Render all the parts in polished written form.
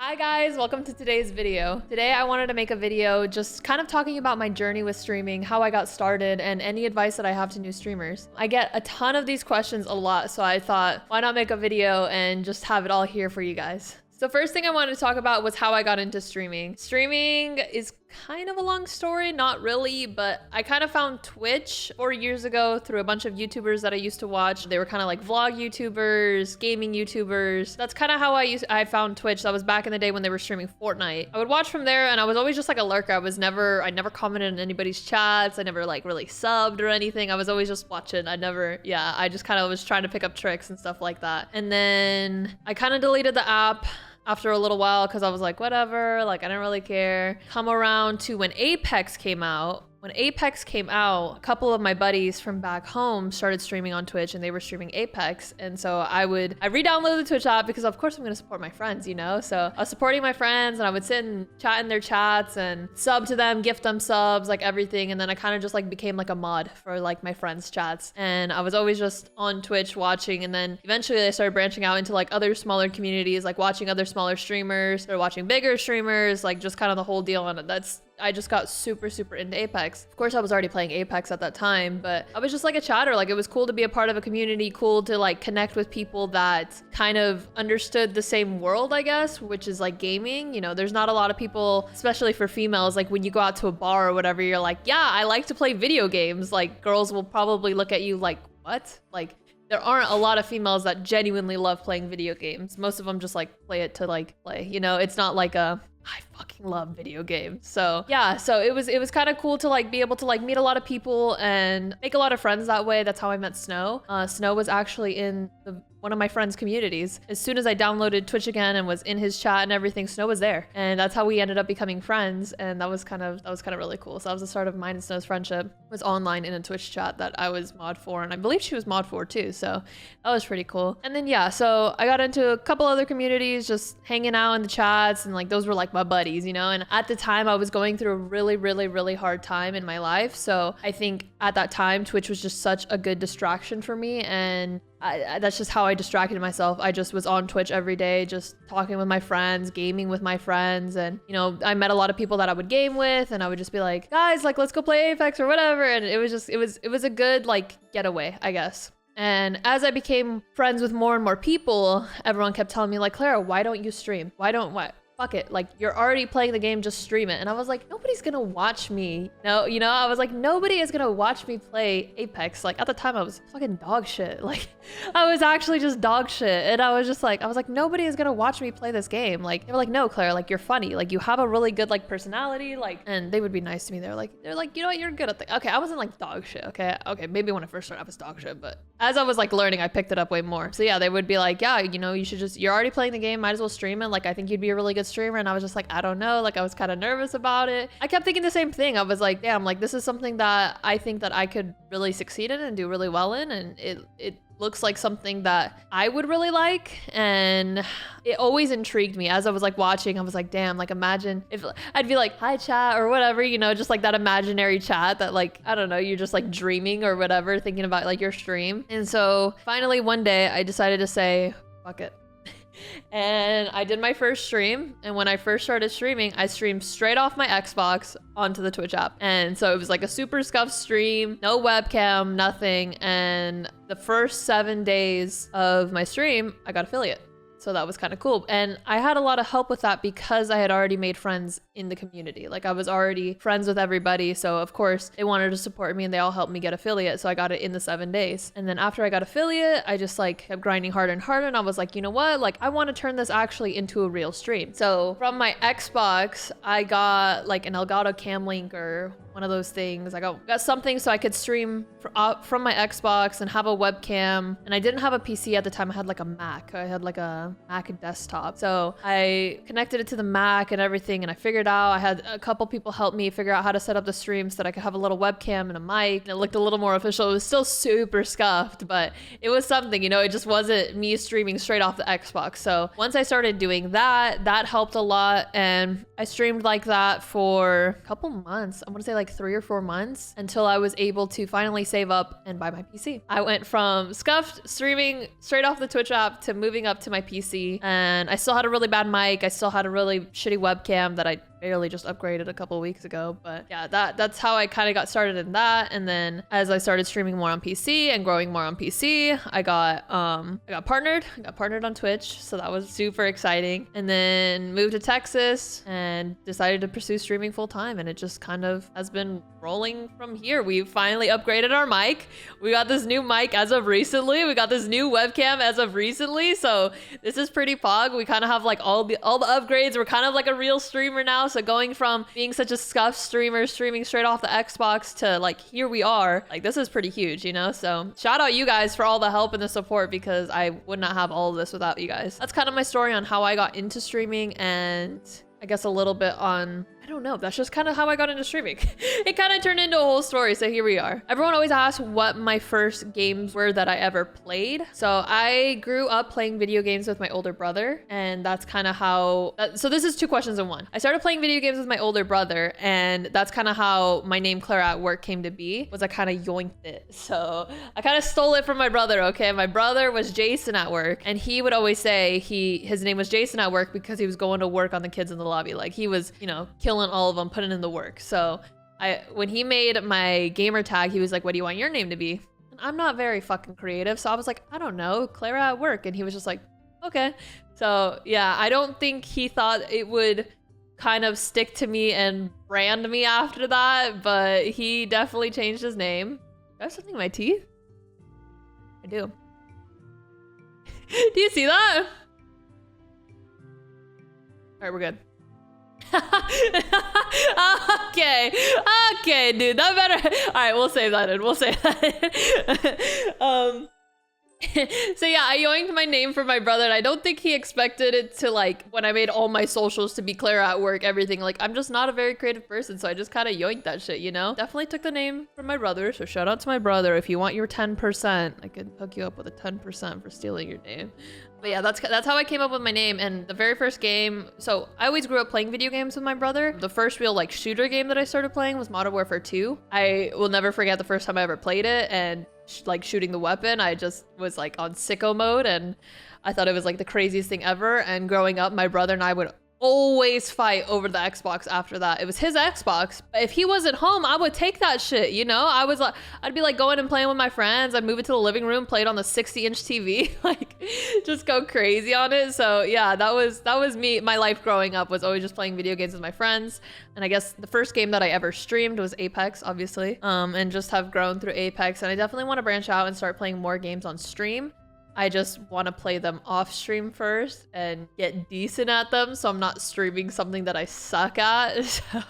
Hi guys, welcome to today's video. Today I wanted to make a video just kind of talking about my journey with streaming, how I got started, and any advice that I have to new streamers. I get a ton of these questions a lot, so I thought, why not make a video and just have it all here for you guys. So first thing I wanted to talk about was how I got into streaming. Streaming is kind of a long story, not really, but I kind of found Twitch 4 years ago through a bunch of YouTubers that I used to watch. They were kind of like vlog YouTubers, gaming YouTubers. That's kind of how I found Twitch. That was back in the day when they were streaming Fortnite. I would watch from there and I was always just like a lurker. I never commented in anybody's chats. I never like really subbed or anything. I was always just watching. I just kind of was trying to pick up tricks and stuff like that. And then I kind of deleted the app after a little while because I was like, whatever, like I didn't really care. Come around to when Apex came out. When Apex came out, a couple of my buddies from back home started streaming on Twitch and they were streaming Apex. And so I re-downloaded the Twitch app because of course I'm gonna support my friends, you know? So I was supporting my friends and I would sit and chat in their chats and sub to them, gift them subs, like everything. And then I kind of just like became like a mod for like my friends' chats. And I was always just on Twitch watching. And then eventually I started branching out into like other smaller communities, like watching other smaller streamers, or watching bigger streamers, like just kind of the whole deal on it. I just got super into Apex. Of course, I was already playing Apex at that time, but I was just like a chatter. Like it was cool to be a part of a community, cool to like connect with people that kind of understood the same world, I guess, which is like gaming. You know, there's not a lot of people, especially for females, like when you go out to a bar or whatever, you're like, yeah, I like to play video games. Like girls will probably look at you like, what? Like there aren't a lot of females that genuinely love playing video games. Most of them just like play it to like play, you know, it's not like I fucking love video games. So yeah, so it was kind of cool to like be able to like meet a lot of people and make a lot of friends that way. That's how I met Snow. Snow was actually in one of my friends' communities. As soon as I downloaded Twitch again and was in his chat and everything, Snow was there. And that's how we ended up becoming friends. And that was kind of really cool. So that was the start of mine and Snow's friendship. It was online in a Twitch chat that I was mod for. And I believe she was mod for too. So that was pretty cool. And then yeah, so I got into a couple other communities, just hanging out in the chats. And like those were like my buddies, you know? And at the time I was going through a really hard time in my life. So I think at that time, Twitch was just such a good distraction for me. And that's just how I distracted myself. I just was on Twitch every day, just talking with my friends, gaming with my friends. And, you know, I met a lot of people that I would game with and I would just be like, guys, like, let's go play Apex or whatever. And it was a good like getaway, I guess. And as I became friends with more and more people, everyone kept telling me like, Clara, why don't you stream? Fuck it, like you're already playing the game, just stream it. And I was like, nobody's gonna watch me. No, you know, I was like, nobody is gonna watch me play Apex. Like at the time I was fucking dog shit. Like I was actually just dog shit. And I was like, nobody is gonna watch me play this game. Like they were like, no, Claire, like you're funny. Like you have a really good like personality. Like, and they would be nice to me. They're like, you know what, you're good at the, okay, I wasn't like dog shit. Okay, maybe when I first started I was dog shit, but as I was like learning, I picked it up way more. So yeah, they would be like, yeah, you know, you're already playing the game, might as well stream it. Like I think you'd be a really good streamer. And I was just like, I don't know, like I was kind of nervous about it. I kept thinking the same thing. I was like, damn, like this is something that I think that I could really succeed in and do really well in, and it looks like something that I would really like. And it always intrigued me. As I was like watching, I was like, damn, like imagine if I'd be like, hi chat or whatever, you know, just like that imaginary chat that like, I don't know, you're just like dreaming or whatever, thinking about like your stream. And so finally one day I decided to say, fuck it. And I did my first stream, and when I first started streaming, I streamed straight off my Xbox onto the Twitch app. And so it was like a super scuffed stream, no webcam, nothing. And the first 7 days of my stream, I got affiliate. So that was kind of cool. And I had a lot of help with that because I had already made friends in the community. Like I was already friends with everybody. So of course they wanted to support me and they all helped me get affiliate. So I got it in the 7 days. And then after I got affiliate, I just like kept grinding harder and harder. And I was like, you know what? Like I want to turn this actually into a real stream. So from my Xbox, I got like an Elgato Cam Link or one of those things. I got something so I could stream from my Xbox and have a webcam. And I didn't have a PC at the time. I had like a Mac. I had like a Mac desktop. So I connected it to the Mac and everything, and I figured out, I had a couple people help me figure out how to set up the stream so that I could have a little webcam and a mic, and it looked a little more official. It was still super scuffed, but it was something, you know, it just wasn't me streaming straight off the Xbox. So once I started doing that, that helped a lot. And I streamed like that for a couple months. I want to say like 3 or 4 months until I was able to finally save up and buy my PC. I went from scuffed streaming straight off the Twitch app to moving up to my PC PC, and I still had a really bad mic. I still had a really shitty webcam that I barely just upgraded a couple weeks ago. But yeah, that's how I kind of got started in that. And then as I started streaming more on PC and growing more on PC, I got partnered. I got partnered on Twitch, so that was super exciting. And then moved to Texas and decided to pursue streaming full time, and it just kind of has been rolling from here. We finally upgraded our mic. We got this new mic as of recently. We got this new webcam as of recently. So this is pretty pog. We kind of have like all the upgrades. We're kind of like a real streamer now. So going from being such a scuffed streamer, streaming straight off the Xbox to like, here we are, like this is pretty huge, you know? So shout out you guys for all the help and the support, because I would not have all of this without you guys. That's kind of my story on how I got into streaming, and I guess a little bit on, I don't know, that's just kind of how I got into streaming. It kind of turned into a whole story, so here we are. Everyone always asks what my first games were that I ever played. So I grew up playing video games with my older brother, and that's kind of how, so this is two questions in one. I started playing video games with my older brother, and that's kind of how my name ClaraATwork came to be, was I kind of yoinked it. So I kind of stole it from my brother, okay? My brother was Jason at work, and he would always say his name was Jason at work because he was going to work on the kids in the lobby. Like he was, you know, killing all of them, putting in the work. So when he made my gamer tag, he was like, what do you want your name to be? And I'm not very fucking creative, so I was like, I don't know, ClaraATwork. And he was just like, okay. So yeah, I don't think he thought it would kind of stick to me and brand me after that, but he definitely changed his name. Do I have something in my teeth? I do. Do you see that? All right, we're good. Okay, dude, that better. All right, we'll save that in. We'll save that in. So yeah, I yoinked my name for my brother, and I don't think he expected it to, like, when I made all my socials to be ClaraATwork, everything. Like, I'm just not a very creative person, so I just kind of yoinked that shit, you know? Definitely took the name from my brother, so shout out to my brother. If you want your 10%, I could hook you up with a 10% for stealing your name. But yeah, that's how I came up with my name. And the very first game, so I always grew up playing video games with my brother. The first real like shooter game that I started playing was Modern Warfare 2. I will never forget the first time I ever played it, and like shooting the weapon, I just was like on sicko mode, and I thought it was like the craziest thing ever. And growing up, my brother and I would always fight over the Xbox after that. It was his Xbox, but if he wasn't home, I would take that shit, you know? I'd be like going and playing with my friends. I'd move it to the living room, play it on the 60-inch TV, like just go crazy on it. So yeah, that was me. My life growing up was always just playing video games with my friends. And I guess the first game that I ever streamed was Apex, obviously, and just have grown through Apex. And I definitely want to branch out and start playing more games on stream. I just want to play them off stream first and get decent at them, so I'm not streaming something that I suck at. So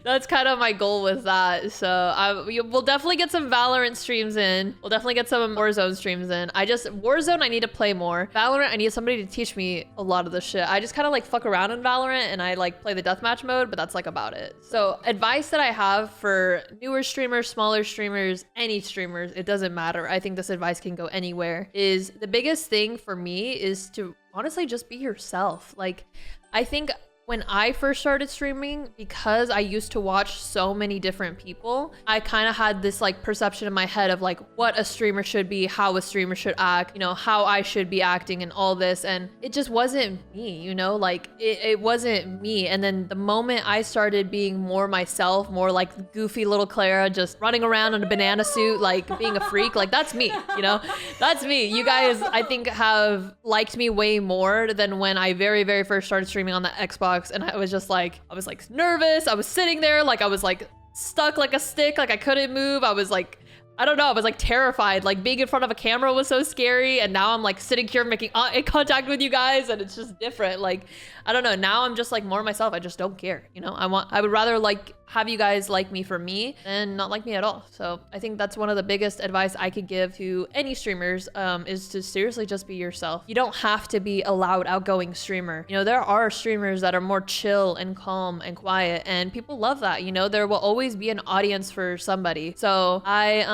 that's kind of my goal with that. So we'll definitely get some Valorant streams in. We'll definitely get some Warzone streams in. Warzone, I need to play more. Valorant, I need somebody to teach me a lot of the shit. I just kind of like fuck around in Valorant, and I like play the deathmatch mode, but that's like about it. So advice that I have for newer streamers, smaller streamers, any streamers, it doesn't matter. I think this advice can go anywhere. Is the biggest thing for me is to honestly just be yourself. Like, I think when I first started streaming, because I used to watch so many different people, I kind of had this like perception in my head of like what a streamer should be, how a streamer should act, you know, how I should be acting and all this. And it just wasn't me, you know, like it wasn't me. And then the moment I started being more myself, more like goofy little Clara, just running around in a banana suit, like being a freak, like that's me, you know, that's me. You guys, I think, have liked me way more than when I very, very first started streaming on the Xbox. And I was like nervous. I was sitting there like I was like stuck like a stick, like I couldn't move. I was like, I don't know, I was like terrified. Like being in front of a camera was so scary. And now I'm like sitting here making eye contact with you guys, and it's just different. Like, I don't know, now I'm just like more myself. I just don't care, you know? I would rather like have you guys like me for me and not like me at all. So I think that's one of the biggest advice I could give to any streamers, is to seriously just be yourself. You don't have to be a loud, outgoing streamer. You know, there are streamers that are more chill and calm and quiet, and people love that. You know, there will always be an audience for somebody. So I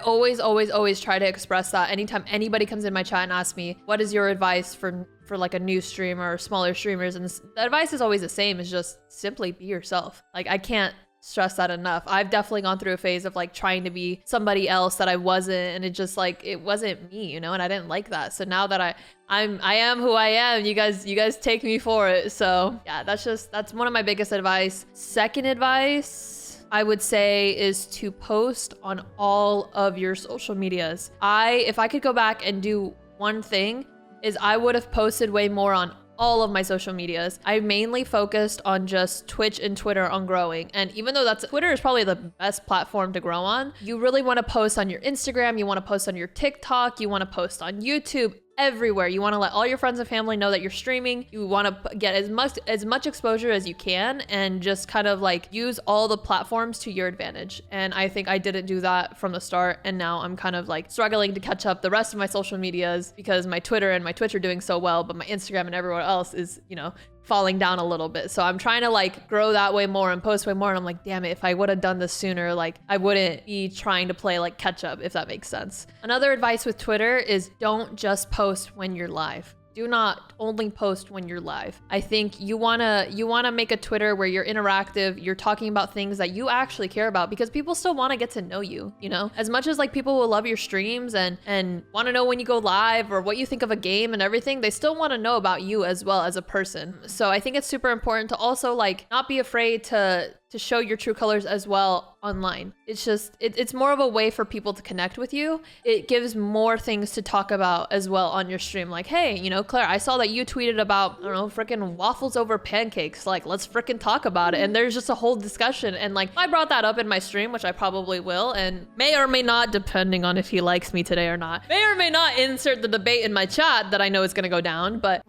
always try to express that anytime anybody comes in my chat and asks me, what is your advice for like a new streamer or smaller streamers? And the advice is always the same, is just simply be yourself. Like, I can't stress that enough. I've definitely gone through a phase of like trying to be somebody else that I wasn't, and it just like, it wasn't me, you know, and I didn't like that. So now that I am who I am, you guys take me for it. So yeah, that's one of my biggest advice. Second advice I would say is to post on all of your social medias. If I could go back and do one thing, is I would have posted way more on all of my social medias. I mainly focused on just Twitch and Twitter on growing. And even though Twitter is probably the best platform to grow on, you really want to post on your Instagram, you want to post on your TikTok, you want to post on YouTube, everywhere. You want to let all your friends and family know that you're streaming. You want to get as much exposure as you can and just kind of like use all the platforms to your advantage. And I think I didn't do that from the start, and now I'm kind of like struggling to catch up the rest of my social medias because my Twitter and my Twitch are doing so well, but my Instagram and everyone else is, you know, falling down a little bit. So I'm trying to like grow that way more and post way more. And I'm like, damn it, if I would have done this sooner, like I wouldn't be trying to play like catch up, if that makes sense. Another advice with Twitter is don't just post when you're live. Do not only post when you're live. I think you wanna make a Twitter where you're interactive, you're talking about things that you actually care about, because people still want to get to know you, you know? As much as like people will love your streams and want to know when you go live or what you think of a game and everything, they still want to know about you as well as a person. So I think it's super important to also like not be afraid to show your true colors as well online. It's just, it's more of a way for people to connect with you. It gives more things to talk about as well on your stream. Like, hey, you know, Claire, I saw that you tweeted about, I don't know, freaking waffles over pancakes. Like, let's freaking talk about it. And there's just a whole discussion. And like, I brought that up in my stream, which I probably will, and may or may not, depending on if he likes me today or not, may or may not insert the debate in my chat that I know is gonna go down, but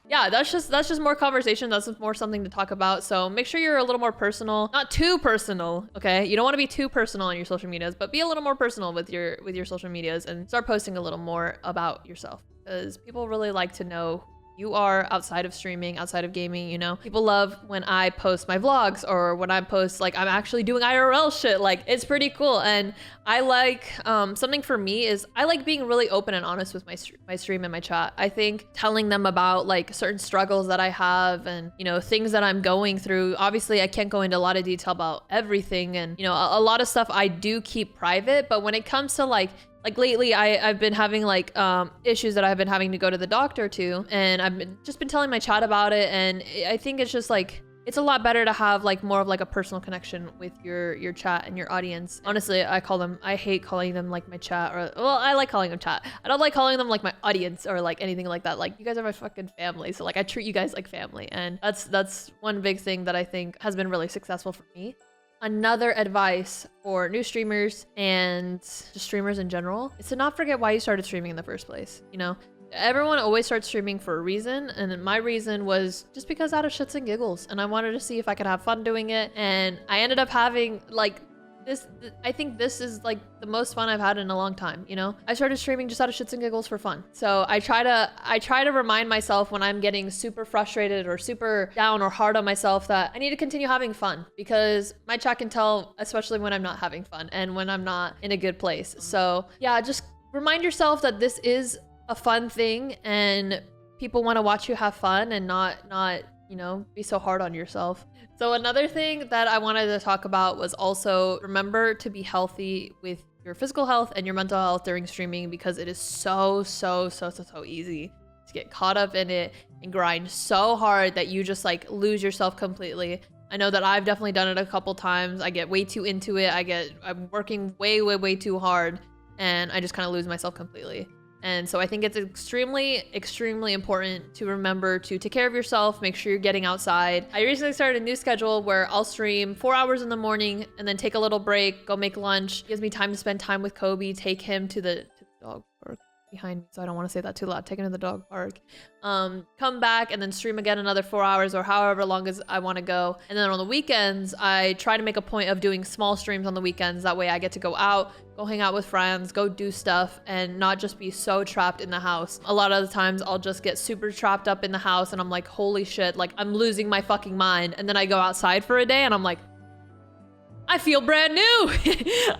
yeah, that's just more conversation. That's more something to talk about. So make sure you're a little more personal, not too personal. Okay, you don't want to be too personal on your social medias, but be a little more personal with your social medias and start posting a little more about yourself, because people really like to know you are outside of streaming, outside of gaming, you know? People love when I post my vlogs or when I post like I'm actually doing IRL shit. Like, it's pretty cool. And I like, something for me is I like being really open and honest with my stream and my chat. I think telling them about like certain struggles that I have and, you know, things that I'm going through. Obviously, I can't go into a lot of detail about everything. And, you know, a lot of stuff I do keep private, but when it comes to like lately I've been having like issues that I've been having to go to the doctor to, and I've just been telling my chat about it. And I think it's just like, it's a lot better to have like more of like a personal connection with your chat and your audience. Honestly, I hate calling them like my chat, or, well, I like calling them chat. I don't like calling them like my audience or like anything like that. Like, you guys are my fucking family. So like I treat you guys like family. And that's one big thing that I think has been really successful for me. Another advice for new streamers and just streamers in general is to not forget why you started streaming in the first place. You know, everyone always starts streaming for a reason, and my reason was just because out of shits and giggles, and I wanted to see if I could have fun doing it. And I ended up having like this, I think this is like the most fun I've had in a long time. You know, I started streaming just out of shits and giggles for fun. So I try to remind myself when I'm getting super frustrated or super down or hard on myself that I need to continue having fun, because my chat can tell, especially when I'm not having fun and when I'm not in a good place. So yeah, just remind yourself that this is a fun thing and people want to watch you have fun and not, you know, be so hard on yourself. So another thing that I wanted to talk about was also remember to be healthy with your physical health and your mental health during streaming, because it is so easy to get caught up in it and grind so hard that you just like lose yourself completely. I know that I've definitely done it a couple times. I get way too into it. I'm working way too hard, and I just kind of lose myself completely. And so I think it's extremely important to remember to take care of yourself, make sure you're getting outside. I recently started a new schedule where I'll stream 4 hours in the morning and then take a little break, go make lunch. It gives me time to spend time with Kobe, take him to the dog park behind me, so I don't want to say that too loud. Take him to the dog park. Come back and then stream again another 4 hours or however long as I want to go. And then on the weekends, I try to make a point of doing small streams on the weekends. That way I get to go out, go hang out with friends, go do stuff, and not just be so trapped in the house. A lot of the times I'll just get super trapped up in the house and I'm like, holy shit, like I'm losing my fucking mind. And then I go outside for a day and I'm like, I feel brand new.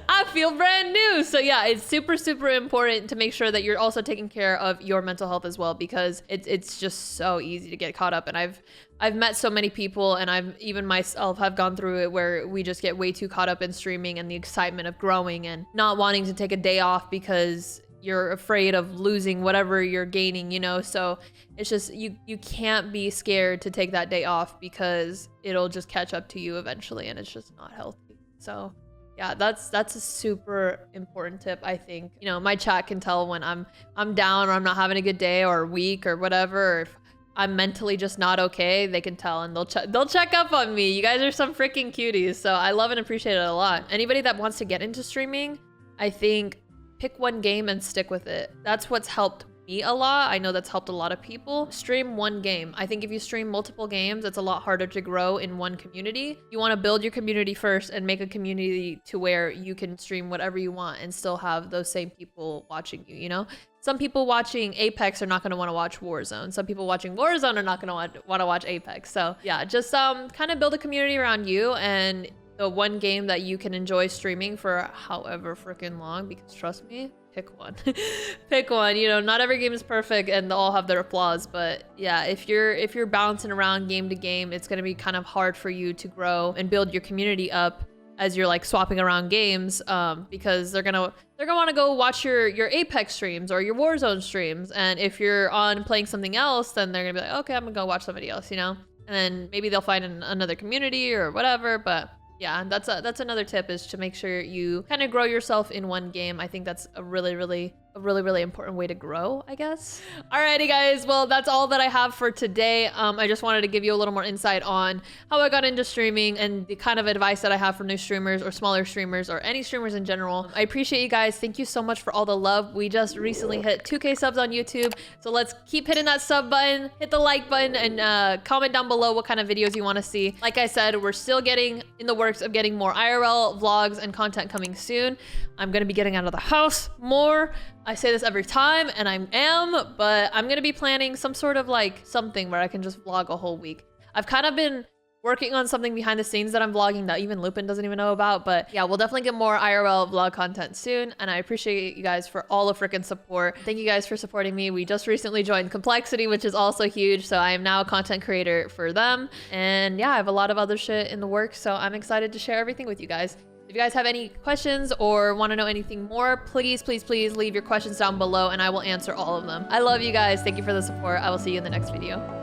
I feel brand new. So yeah, it's super, super important to make sure that you're also taking care of your mental health as well, because it's just so easy to get caught up. And I've met so many people, and I've even myself have gone through it, where we just get way too caught up in streaming and the excitement of growing and not wanting to take a day off because you're afraid of losing whatever you're gaining, you know? So it's just, you can't be scared to take that day off, because it'll just catch up to you eventually, and it's just not healthy. So yeah, that's a super important tip, I think. You know, my chat can tell when I'm down, or I'm not having a good day or week or whatever, or if I'm mentally just not okay, they can tell, and they'll check up on me. You guys are some freaking cuties, so I love and appreciate it a lot. Anybody that wants to get into streaming, I think pick one game and stick with it. That's what's helped me a lot. I know that's helped a lot of people. Stream one game. I think if you stream multiple games, it's a lot harder to grow in one community. You want to build your community first and make a community to where you can stream whatever you want and still have those same people watching you, you know? Some people watching Apex are not going to want to watch Warzone. Some people watching Warzone are not going to want to watch Apex. So yeah, just kind of build a community around you, and the one game that you can enjoy streaming for however freaking long, because trust me, pick one. Pick one. You know, not every game is perfect and they all have their flaws, but yeah, if you're bouncing around game to game, it's going to be kind of hard for you to grow and build your community up as you're like swapping around games, because they're gonna want to go watch your Apex streams or your Warzone streams, and if you're on playing something else, then they're gonna be like, okay, I'm gonna go watch somebody else, you know? And then maybe they'll find another community or whatever. But yeah, that's another tip, is to make sure you kind of grow yourself in one game. I think that's a really important way to grow, I guess. Alrighty guys, well, that's all that I have for today. I just wanted to give you a little more insight on how I got into streaming and the kind of advice that I have for new streamers or smaller streamers or any streamers in general. I appreciate you guys. Thank you so much for all the love. We just recently hit 2K subs on YouTube, so let's keep hitting that sub button, hit the like button, and comment down below what kind of videos you want to see. Like I said, we're still getting in the works of getting more IRL vlogs and content coming soon. I'm gonna be getting out of the house more. I say this every time, and I am, but I'm gonna be planning some sort of like something where I can just vlog a whole week. I've kind of been working on something behind the scenes that I'm vlogging that even Lupin doesn't even know about, but yeah, we'll definitely get more IRL vlog content soon, and I appreciate you guys for all the freaking support. Thank you guys for supporting me. We just recently joined Complexity, which is also huge, so I am now a content creator for them, and yeah, I have a lot of other shit in the works, so I'm excited to share everything with you guys. If you guys have any questions or want to know anything more, please leave your questions down below, and I will answer all of them. I love you guys. Thank you for the support. I will see you in the next video.